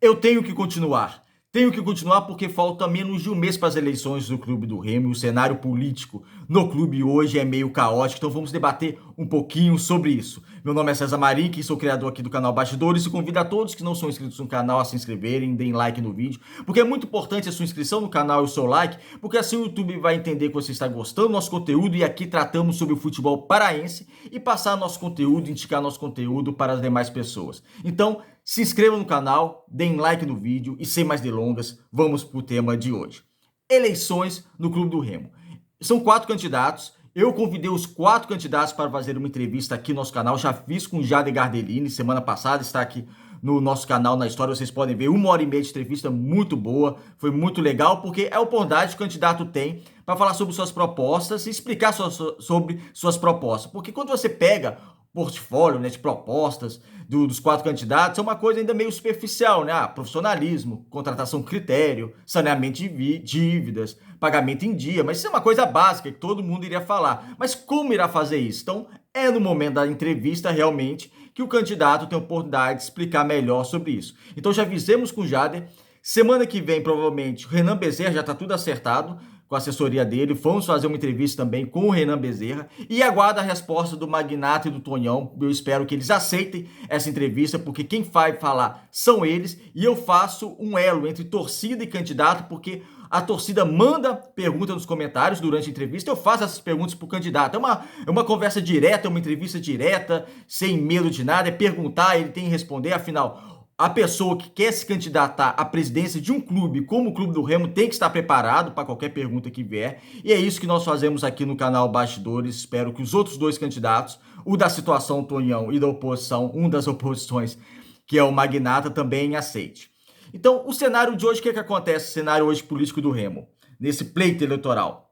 Eu tenho que continuar. Tenho que continuar porque falta menos de um mês para as eleições do Clube do Remo e o cenário político no clube hoje é meio caótico, então vamos debater um pouquinho sobre isso. Meu nome é César Marim, que sou criador aqui do canal Bastidores e convido a todos que não são inscritos no canal a se inscreverem, deem like no vídeo, porque é muito importante a sua inscrição no canal e o seu like, porque assim o YouTube vai entender que você está gostando do nosso conteúdo e aqui tratamos sobre o futebol paraense e passar nosso conteúdo, indicar nosso conteúdo para as demais pessoas. Então, se inscrevam no canal, deem like no vídeo e sem mais delongas, vamos para o tema de hoje. Eleições no Clube do Remo. São 4 candidatos, eu convidei os 4 candidatos para fazer uma entrevista aqui no nosso canal, já fiz com o Jader Gardelini semana passada, está aqui no nosso canal na história, vocês podem ver 1h30 de entrevista muito boa, foi muito legal, porque é a oportunidade que o candidato tem para falar sobre suas propostas e explicar sobre suas propostas, porque quando você pega portfólio, né, de propostas dos 4 candidatos, é uma coisa ainda meio superficial, né? Profissionalismo, contratação critério, saneamento de dívidas, pagamento em dia, mas isso é uma coisa básica que todo mundo iria falar. Mas como irá fazer isso? Então, é no momento da entrevista realmente que o candidato tem a oportunidade de explicar melhor sobre isso. Então, já avisamos com o Jader, semana que vem, provavelmente, o Renan Bezerra já está tudo acertado, com a assessoria dele, vamos fazer uma entrevista também com o Renan Bezerra e aguardo a resposta do Magnata e do Tonhão. Eu espero que eles aceitem essa entrevista, porque quem vai falar são eles e eu faço um elo entre torcida e candidato, porque a torcida manda pergunta nos comentários durante a entrevista, eu faço essas perguntas para o candidato. É uma conversa direta, é uma entrevista direta, sem medo de nada, é perguntar, ele tem que responder, afinal, a pessoa que quer se candidatar à presidência de um clube, como o Clube do Remo, tem que estar preparado para qualquer pergunta que vier. E é isso que nós fazemos aqui no canal Bastidores. Espero que os outros 2 candidatos, o da situação Tonhão e da oposição, um das oposições, que é o Magnata, também aceite. Então, o cenário de hoje, o que acontece? O cenário hoje político do Remo, nesse pleito eleitoral.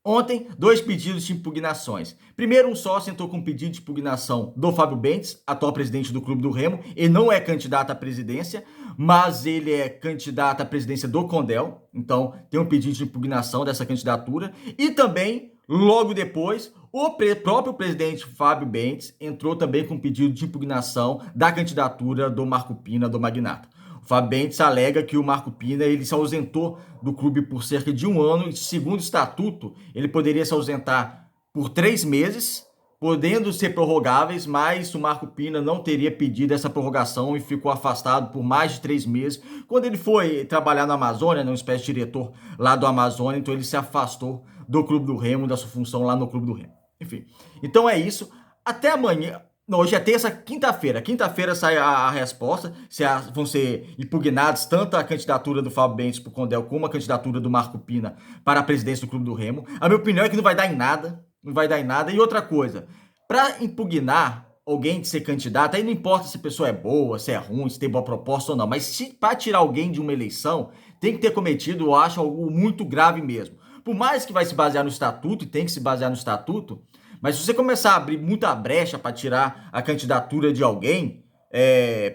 Ontem, 2 pedidos de impugnações. Primeiro, um sócio entrou com um pedido de impugnação do Fábio Bentes, atual presidente do Clube do Remo. Ele não é candidato à presidência, mas ele é candidato à presidência do Condel. Então, tem um pedido de impugnação dessa candidatura. E também, logo depois, o próprio presidente Fábio Bentes entrou também com um pedido de impugnação da candidatura do Marco Pina, do Magnata. Fábio Bentes alega que o Marco Pina ele se ausentou do clube por cerca de 1 ano e, segundo o estatuto, ele poderia se ausentar por 3 meses, podendo ser prorrogáveis, mas o Marco Pina não teria pedido essa prorrogação e ficou afastado por mais de 3 meses. Quando ele foi trabalhar na Amazônia, uma espécie de diretor lá do Amazônia, então ele se afastou do Clube do Remo, da sua função lá no Clube do Remo. Enfim, então é isso. Até amanhã. Não, hoje é terça, quinta-feira. Quinta-feira sai a resposta, se vão ser impugnados tanto a candidatura do Fábio Bentes para o Condel como a candidatura do Marco Pina para a presidência do Clube do Remo. A minha opinião é que não vai dar em nada, não vai dar em nada. E outra coisa, para impugnar alguém de ser candidato, aí não importa se a pessoa é boa, se é ruim, se tem boa proposta ou não, mas para tirar alguém de uma eleição, tem que ter cometido, eu acho, algo muito grave mesmo. Por mais que vai se basear no estatuto, e tem que se basear no estatuto, mas se você começar a abrir muita brecha para tirar a candidatura de alguém,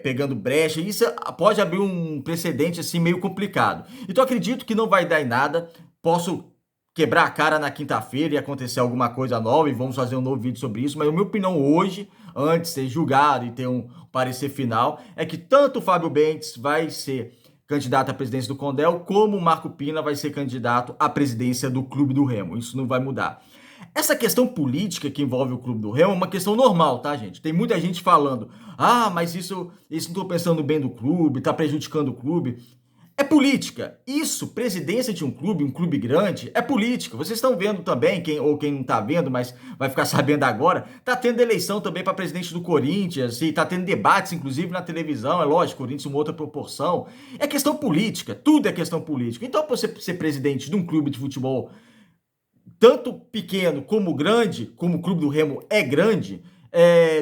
pegando brecha, isso pode abrir um precedente assim meio complicado. Então acredito que não vai dar em nada, posso quebrar a cara na quinta-feira e acontecer alguma coisa nova e vamos fazer um novo vídeo sobre isso, mas a minha opinião hoje, antes de ser julgado e ter um parecer final, é que tanto o Fábio Bentes vai ser candidato à presidência do Condel, como o Marco Pina vai ser candidato à presidência do Clube do Remo. Isso não vai mudar. Essa questão política que envolve o Clube do Remo é uma questão normal, tá, gente? Tem muita gente falando, mas isso não estou pensando no bem do clube, está prejudicando o clube. É política. Isso, presidência de um clube grande, é política. Vocês estão vendo também, quem não está vendo, mas vai ficar sabendo agora, está tendo eleição também para presidente do Corinthians, e está tendo debates, inclusive, na televisão, é lógico, Corinthians uma outra proporção. É questão política, tudo é questão política. Então, para você ser presidente de um clube de futebol tanto pequeno como grande, como o Clube do Remo é grande,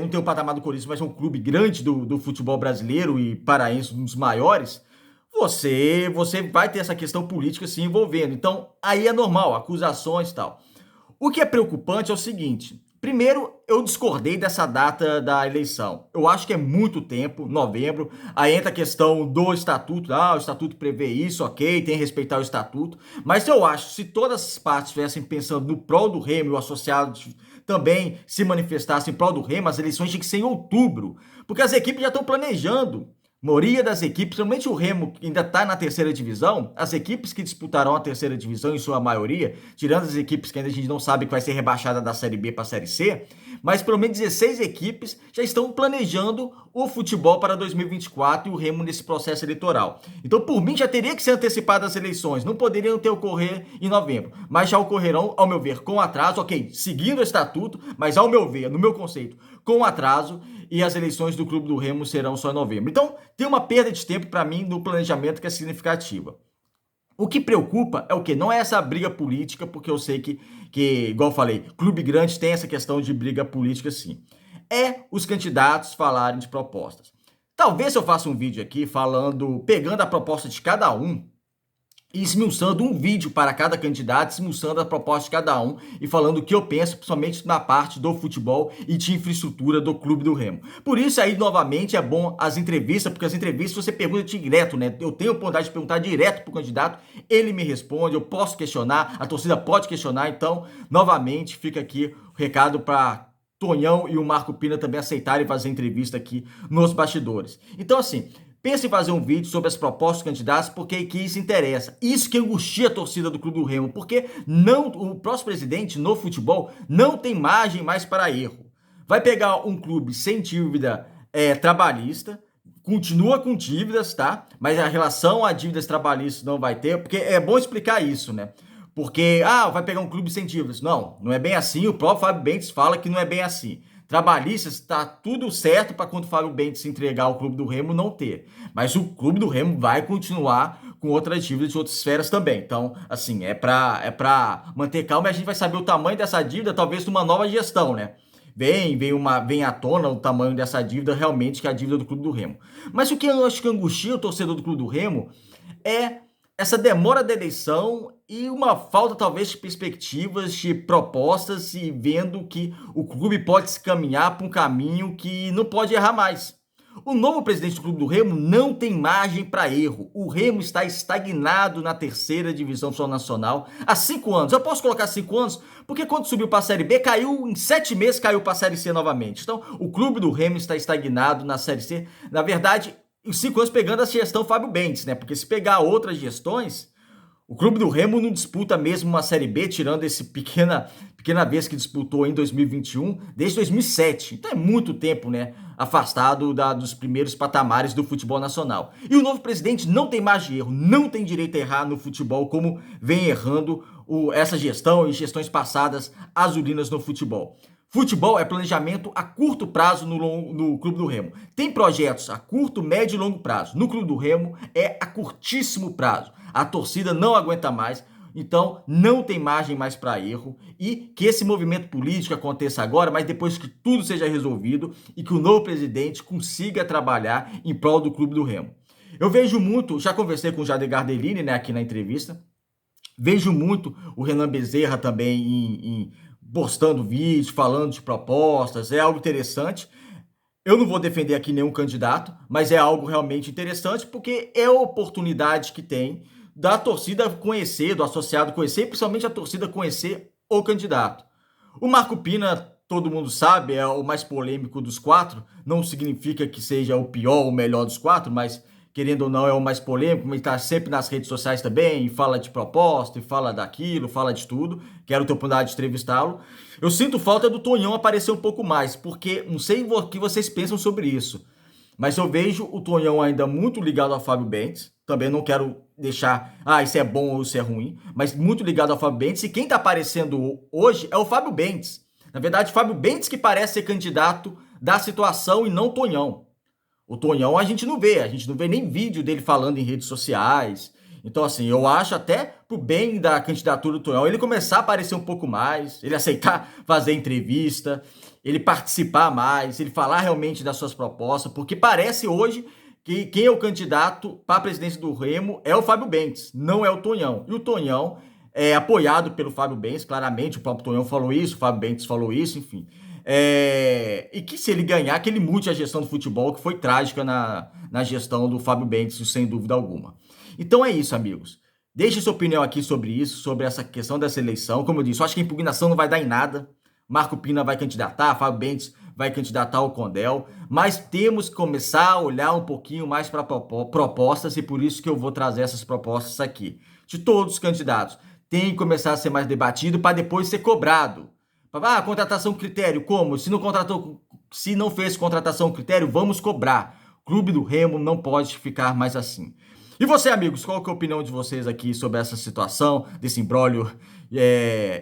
não tem o patamar do Corinthians, mas é um clube grande do futebol brasileiro e paraense, um dos maiores, você vai ter essa questão política se envolvendo. Então, aí é normal, acusações e tal. O que é preocupante é o seguinte: primeiro, eu discordei dessa data da eleição. Eu acho que é muito tempo, novembro. Aí entra a questão do estatuto. O estatuto prevê isso, ok, tem que respeitar o estatuto. Mas eu acho, se todas as partes estivessem pensando no prol do Remo e o associado também se manifestassem em prol do Remo, as eleições tinham que ser em outubro. Porque as equipes já estão planejando Maioria das equipes, principalmente o Remo, que ainda está na terceira divisão, as equipes que disputarão a terceira divisão, em sua maioria, tirando as equipes que ainda a gente não sabe que vai ser rebaixada da Série B para a Série C, mas pelo menos 16 equipes já estão planejando o futebol para 2024 e o Remo nesse processo eleitoral. Então, por mim, já teria que ser antecipada as eleições, não poderiam ter ocorrer em novembro, mas já ocorrerão, ao meu ver, com atraso, ok, seguindo o estatuto, mas ao meu ver, no meu conceito, com atraso, e as eleições do Clube do Remo serão só em novembro. Então, tem uma perda de tempo para mim no planejamento que é significativa. O que preocupa é o quê? Não é essa briga política, porque eu sei que, igual eu falei, clube grande tem essa questão de briga política sim. É os candidatos falarem de propostas. Talvez eu faça um vídeo aqui pegando a proposta de cada um e esmiuçando um vídeo para cada candidato, esmiuçando a proposta de cada um e falando o que eu penso, principalmente na parte do futebol e de infraestrutura do Clube do Remo. Por isso aí, novamente, é bom as entrevistas, porque as entrevistas você pergunta direto, né? Eu tenho a oportunidade de perguntar direto para o candidato, ele me responde, eu posso questionar, a torcida pode questionar, então, novamente, fica aqui o recado para Tonhão e o Marco Pina também aceitarem fazer entrevista aqui nos bastidores. Então, assim, pense em fazer um vídeo sobre as propostas dos candidatos, porque é que isso interessa. Isso que angustia a torcida do Clube do Remo, porque o próximo presidente no futebol não tem margem mais para erro. Vai pegar um clube sem dívida trabalhista, continua com dívidas, tá? Mas a relação a dívidas trabalhistas não vai ter, porque é bom explicar isso, né? Porque, vai pegar um clube sem dívidas. Não, não é bem assim. O próprio Fábio Bentes fala que não é bem assim. Trabalhistas, está tudo certo para quando o Fábio Bentes entregar o Clube do Remo não ter. Mas o Clube do Remo vai continuar com outras dívidas de outras esferas também. Então, assim, é para manter calma e a gente vai saber o tamanho dessa dívida talvez numa nova gestão, né? Vem à tona o tamanho dessa dívida realmente, que é a dívida do Clube do Remo. Mas o que eu acho que angustia o torcedor do Clube do Remo é essa demora da eleição e uma falta talvez de perspectivas, de propostas e vendo que o clube pode se caminhar para um caminho que não pode errar mais. O novo presidente do Clube do Remo não tem margem para erro. O Remo está estagnado na terceira divisão nacional há 5 anos. Eu posso colocar 5 anos porque quando subiu para a Série B, caiu em 7 meses, caiu para a Série C novamente. Então, o Clube do Remo está estagnado na Série C. Na verdade, os 5 anos pegando a gestão Fábio Bentes, né? Porque se pegar outras gestões, o Clube do Remo não disputa mesmo uma Série B, tirando esse pequena vez que disputou em 2021, desde 2007. Então é muito tempo, né? Afastado dos primeiros patamares do futebol nacional. E o novo presidente não tem margem de erro, não tem direito a errar no futebol, como vem errando essa gestão e gestões passadas azulinas no futebol. Futebol é planejamento a curto prazo no Clube do Remo. Tem projetos a curto, médio e longo prazo. No Clube do Remo é a curtíssimo prazo. A torcida não aguenta mais, então não tem margem mais para erro e que esse movimento político aconteça agora, mas depois que tudo seja resolvido e que o novo presidente consiga trabalhar em prol do Clube do Remo. Eu vejo muito, já conversei com o Jader Gardelini, né, aqui na entrevista, vejo muito o Renan Bezerra também postando vídeos, falando de propostas, é algo interessante. Eu não vou defender aqui nenhum candidato, mas é algo realmente interessante porque é a oportunidade que tem da torcida conhecer, do associado conhecer, e principalmente a torcida conhecer o candidato. O Marco Pina, todo mundo sabe, é o mais polêmico dos 4, não significa que seja o pior ou o melhor dos 4, mas querendo ou não é o mais polêmico, mas está sempre nas redes sociais também, e fala de proposta, e fala daquilo, fala de tudo. Quero ter a oportunidade de entrevistá-lo. Eu sinto falta do Tonhão aparecer um pouco mais, porque não sei o que vocês pensam sobre isso, mas eu vejo o Tonhão ainda muito ligado ao Fábio Bentes. Também não quero deixar, isso é bom ou isso é ruim, mas muito ligado ao Fábio Bentes. E quem está aparecendo hoje é o Fábio Bentes. Na verdade, Fábio Bentes que parece ser candidato da situação e não o Tonhão. O Tonhão a gente não vê nem vídeo dele falando em redes sociais. Então, assim, eu acho até pro bem da candidatura do Tonhão ele começar a aparecer um pouco mais, ele aceitar fazer entrevista, ele participar mais, ele falar realmente das suas propostas, porque parece hoje que quem é o candidato para a presidência do Remo é o Fábio Bentes, não é o Tonhão. E o Tonhão é apoiado pelo Fábio Bentes, claramente, o próprio Tonhão falou isso, o Fábio Bentes falou isso, enfim. E que se ele ganhar, que ele mude a gestão do futebol, que foi trágica na gestão do Fábio Bentes, sem dúvida alguma. Então é isso, amigos. Deixe sua opinião aqui sobre isso, sobre essa questão dessa eleição. Como eu disse, eu acho que a impugnação não vai dar em nada. Marco Pina vai candidatar, Fábio Bentes vai candidatar o Condel, mas temos que começar a olhar um pouquinho mais para propostas e por isso que eu vou trazer essas propostas aqui. De todos os candidatos, tem que começar a ser mais debatido para depois ser cobrado. Contratação critério, como? Se não fez contratação critério, vamos cobrar. Clube do Remo não pode ficar mais assim. E você, amigos, qual que é a opinião de vocês aqui sobre essa situação, desse imbróglio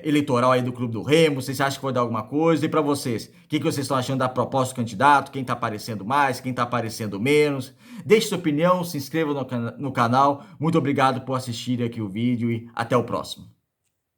eleitoral aí do Clube do Remo? Vocês acham que vai dar alguma coisa? E para vocês, o que vocês estão achando da proposta do candidato? Quem tá aparecendo mais? Quem tá aparecendo menos? Deixe sua opinião, se inscreva no canal. Muito obrigado por assistir aqui o vídeo e até o próximo.